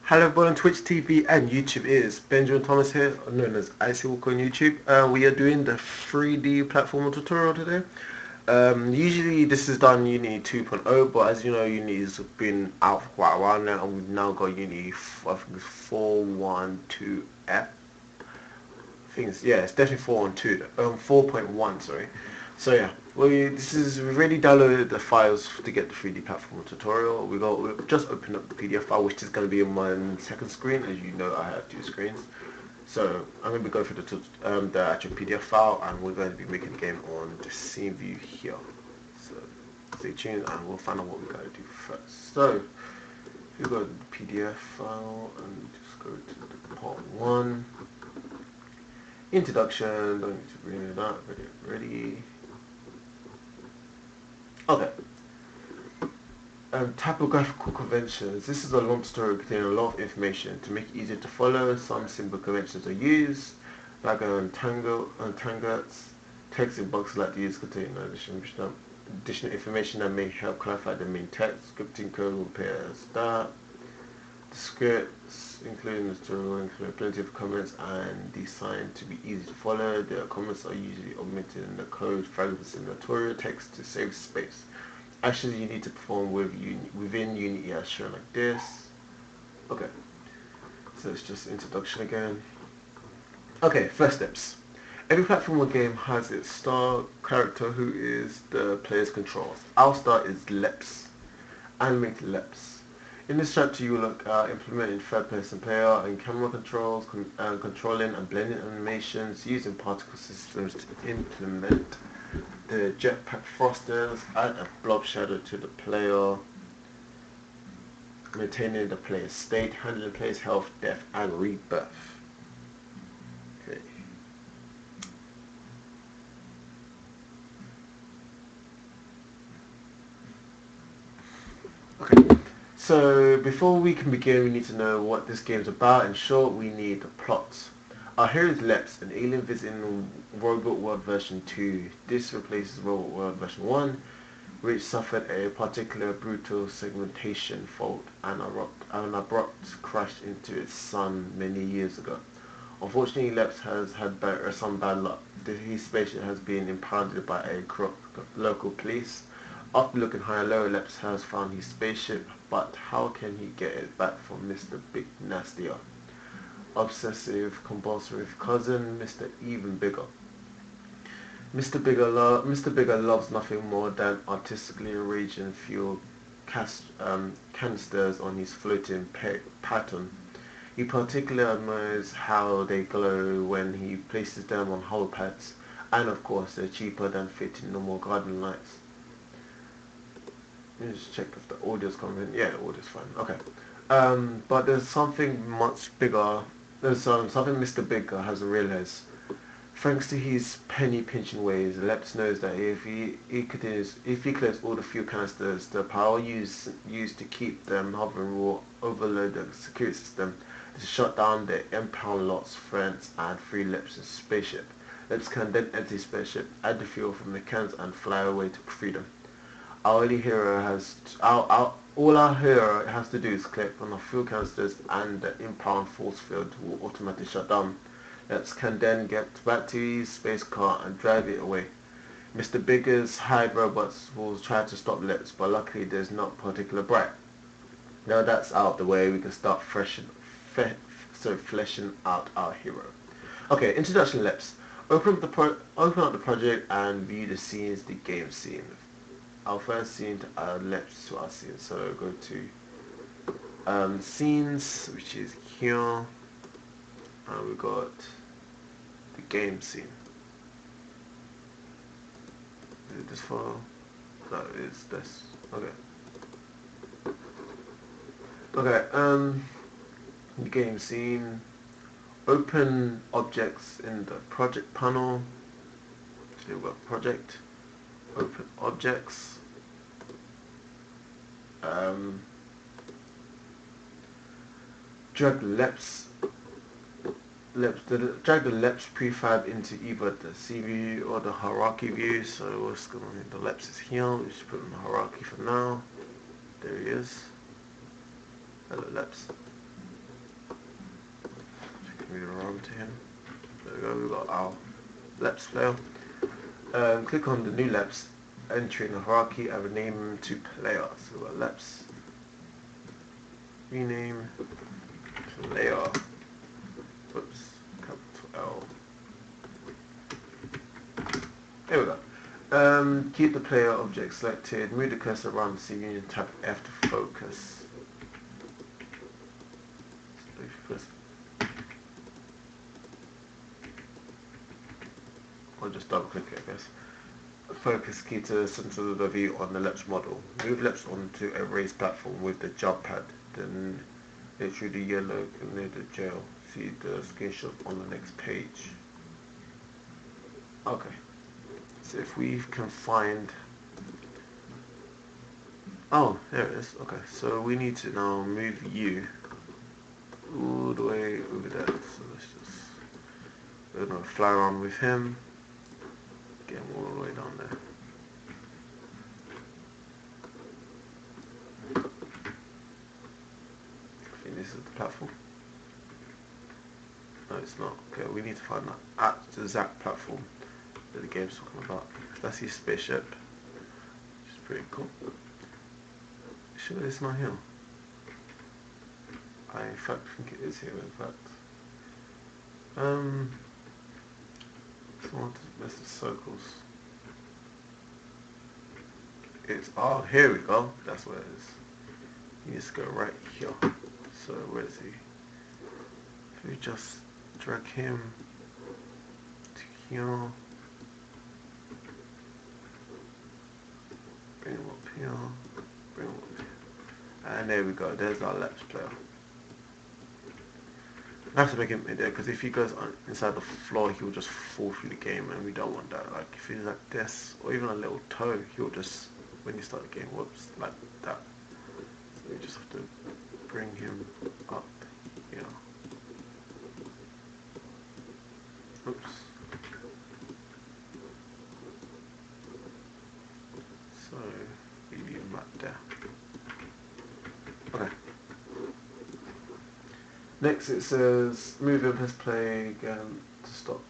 Hello everyone on Twitch TV and YouTube. It is Benjamin Thomas here, known as Icy Walker on YouTube. We are doing the 3D platformer tutorial today. Usually this is done Unity 2.0, but as you know, Unity's been out for quite a while now, and we've now got Unity, I think it's 4.12F. Yeah, it's definitely 4.1, sorry. So yeah, we've already downloaded the files to get the 3D platform tutorial. We've just opened up the PDF file, which is going to be on my second screen. As you know, I have two screens. So I'm going to be going through the actual PDF file, and we're going to be making the game on the scene view here. So stay tuned, and we'll find out what we got to do first. So if you go to the PDF file and just go to the part 1. Introduction, don't need to bring that, ready. Okay. Typographical conventions. This is a long story containing a lot of information. To make it easier to follow, some simple conventions are used, like tangents. Text in boxes like these contain additional information that may help clarify the main text. Scripting code will appear as that. The scripts, including the tutorial, include plenty of comments and designed to be easy to follow. The comments are usually omitted in the code fragments in the tutorial text to save space. Actions you need to perform within Unity as shown like this. Okay, so it's just introduction again. Okay, first steps. Every platformer game has its star character who is the player's controls. Our star is Leps. Animate Leps. In this chapter you will look at implementing third-person player and camera controls, controlling and blending animations, using particle systems to implement the jetpack thrusters, add a blob shadow to the player, maintaining the player's state, handling the player's health, death, and rebirth. Okay. Okay. So before we can begin, we need to know what this game is about. In short, we need the plot. Our hero is Leps, an alien visiting Robot World version 2. This replaces Robot World version 1, which suffered a particular brutal segmentation fault and an abrupt crash into its sun many years ago. Unfortunately, Leps has had some bad luck. His spaceship has been impounded by a corrupt local police. After looking high and low, Leps has found his spaceship, but how can he get it back from Mr. Big Nastier? Obsessive compulsive cousin, Mr. Even Bigger. Mr. Bigger loves nothing more than artistically arranging fuel canisters on his floating pattern. He particularly admires how they glow when he places them on hollow pads, and of course they're cheaper than fitting normal garden lights. Let me just check if the audio's coming in. Yeah, the audio's fine. Okay. But there's something much bigger. There's something Mr. Bigger hasn't realized. Thanks to his penny pinching ways, Leps knows that if he clears all the fuel canisters, the power used to keep them hovering will overload the security system to shut down the impound lot's friends and free Leps' spaceship. Leps can then empty his spaceship, add the fuel from the cans, and fly away to freedom. All our hero has to do is click on the fuel canisters and the impound force field will automatically shut down. Leps can then get back to his space car and drive it away. Mr. Bigger's hired robots will try to stop Leps, but luckily there's not particular bright. Now that's out of the way, we can start fleshing out our hero. Okay, introduction Leps. Open up the project and view the scenes, the game scene. Our first scene to add Leps to our scene. So go to scenes, which is here, and we got the game scene. Is it this file? No, it's this. Okay. Okay. The game scene. Open objects in the project panel. So we've got project. Open objects. Drag drag the Leps prefab into either the C view or the hierarchy view. So what's going on? The Leps is here. We just put in the hierarchy for now. There he is. Hello Leps. Move around to him. There we go, we've got our Leps player. Click on the new Leps, enter in the hierarchy and rename him to player. So we've got Leps, rename, player. Oops, capital L. There we go. Keep the player object selected, move the cursor around the scene and tap F to focus. I'll just double click it, I guess. Focus key to the center of the view on the Leps model. Move Leps onto a raised platform with the jump pad, then through the yellow near the jail. See the screenshot on the next page. Okay. So if we can find, oh, there it is. Okay, so we need to now move you all the way over there. So let's just, we're gonna fly around with him, get him all the way down there. I think this is the platform. No, it's not. Okay, we need to find that at the exact platform that the game's talking about. That's his spaceship, which is pretty cool. Sure it's not here. I in fact think it is here, in fact. Someone to mess with circles. It's, oh, here we go. That's where it is. You need to go right here. So where is he? If we just drag him to here. Bring him up here, bring him up here. And there we go, there's our Leps player. I have to make him in there because if he goes on inside the floor, he'll just fall through the game and we don't want that. Like if he's like this, or even a little toe, he'll just, when you start the game, whoops, like that. So we just have to bring him up here. Oops. So we leave him right there. Okay. Next it says move and press play again to stop.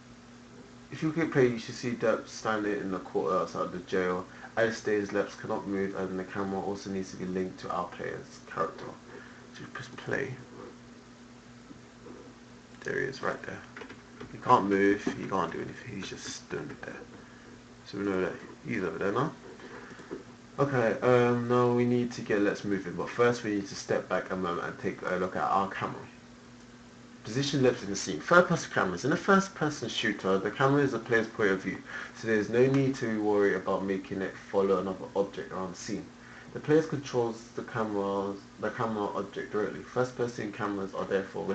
If you click play, you should see Leps standing in the court outside the jail. As it states, Leps cannot move and the camera also needs to be linked to our player's character. So you press play. There he is right there. He can't move, he can't do anything, he's just stood there. So we know that he's over there now. Okay, now we need to get Leps moving, but first we need to step back a moment and take a look at our camera. Position Leps in the scene. Third-person cameras. In a first-person shooter, the camera is the player's point of view, so there is no need to worry about making it follow another object around the scene. The player controls the camera object directly. First-person cameras are therefore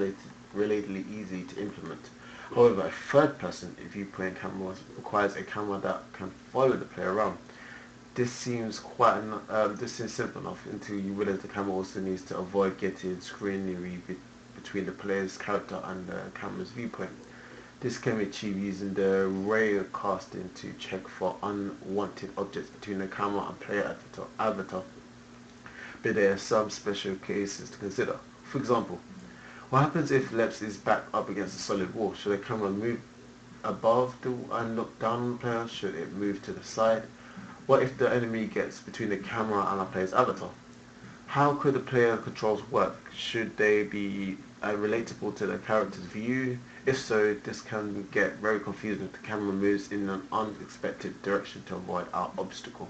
relatedly easy to implement. However, a third-person viewpoint camera requires a camera that can follow the player around. This seems simple enough until you realize the camera also needs to avoid getting screenery between the player's character and the camera's viewpoint. This can be achieved using the ray casting to check for unwanted objects between the camera and player avatar. But there are some special cases to consider. For example, what happens if Leps is backed up against a solid wall? Should the camera move above and look down on the player? Should it move to the side? What if the enemy gets between the camera and the player's avatar? How could the player controls work? Should they be relatable to the character's view? If so, this can get very confusing if the camera moves in an unexpected direction to avoid our obstacle.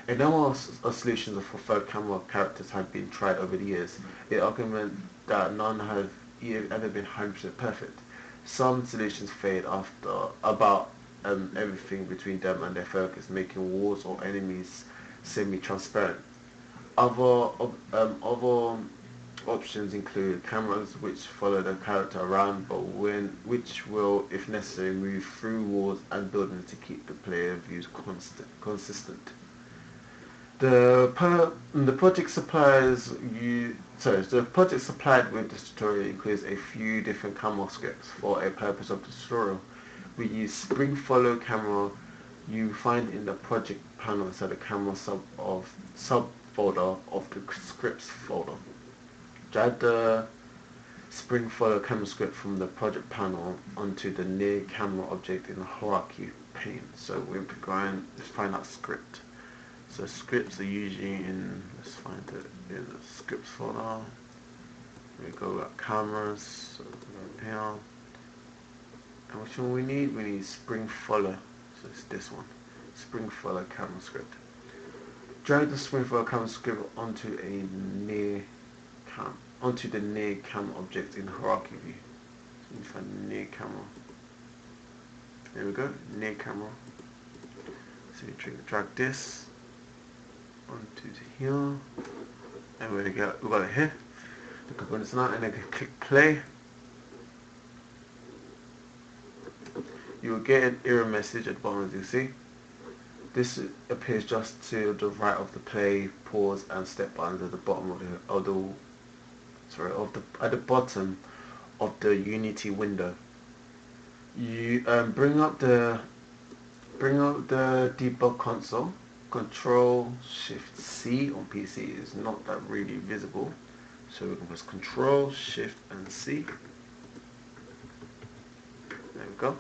A number of solutions for third camera characters have been tried over the years. The argument that none have ever been 100% perfect. Some solutions failed after about everything between them and their focus, making walls or enemies semi-transparent. Other options include cameras which follow the character around but which will, if necessary, move through walls and buildings to keep the player views consistent. The project supplied with this tutorial includes a few different camera scripts for a purpose of the tutorial. We use Spring Follow camera you find in the project panel inside the camera subfolder of the scripts folder. Drag the spring follow camera script from the project panel onto the near camera object in the hierarchy pane. So we're going, let's find out script. So scripts are usually in, let's find it in the scripts folder. We go at cameras, so we're here. And which one we need? We need spring follow. So it's this one, spring follow camera script. Drag the spring follow camera script onto the near camera object in hierarchy view. So we find near camera. There we go, near camera. So we drag this onto here, and we got it here. The components now, and then click play. You will get an error message at the bottom, as you see. This appears just to the right of the play, pause, and step buttons at the bottom at the bottom of the Unity window. You bring up the debug console. Control Shift C on PC is not that really visible, so we can press Control Shift and C. There we go.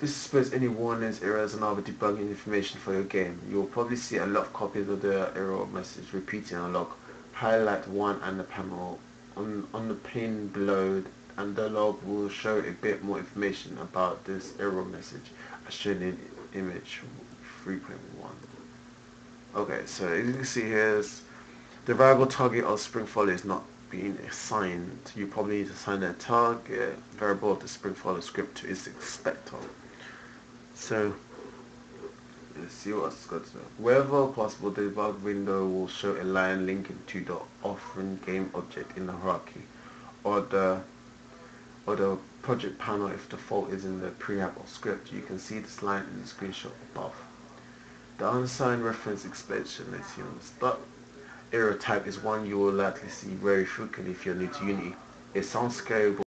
This displays any warnings, errors, and other debugging information for your game. You will probably see a lot of copies of the error message repeating a log. Highlight one and the panel on the pane below, and the log will show a bit more information about this error message as shown in image 3.1. Okay, so as you can see here, the variable target of spring follow is not being assigned. You probably need to assign a target variable of the spring follow script to its expector. So let's see what's got to do. Wherever possible, the debug window will show a line linking to the offering game object in the hierarchy, or the project panel if the fault is in the preapp or script. You can see this line in the screenshot above. The unsigned reference expression, let's see on the start. Error type is one you will likely see very frequently if you're new to Unity. It sounds scary, but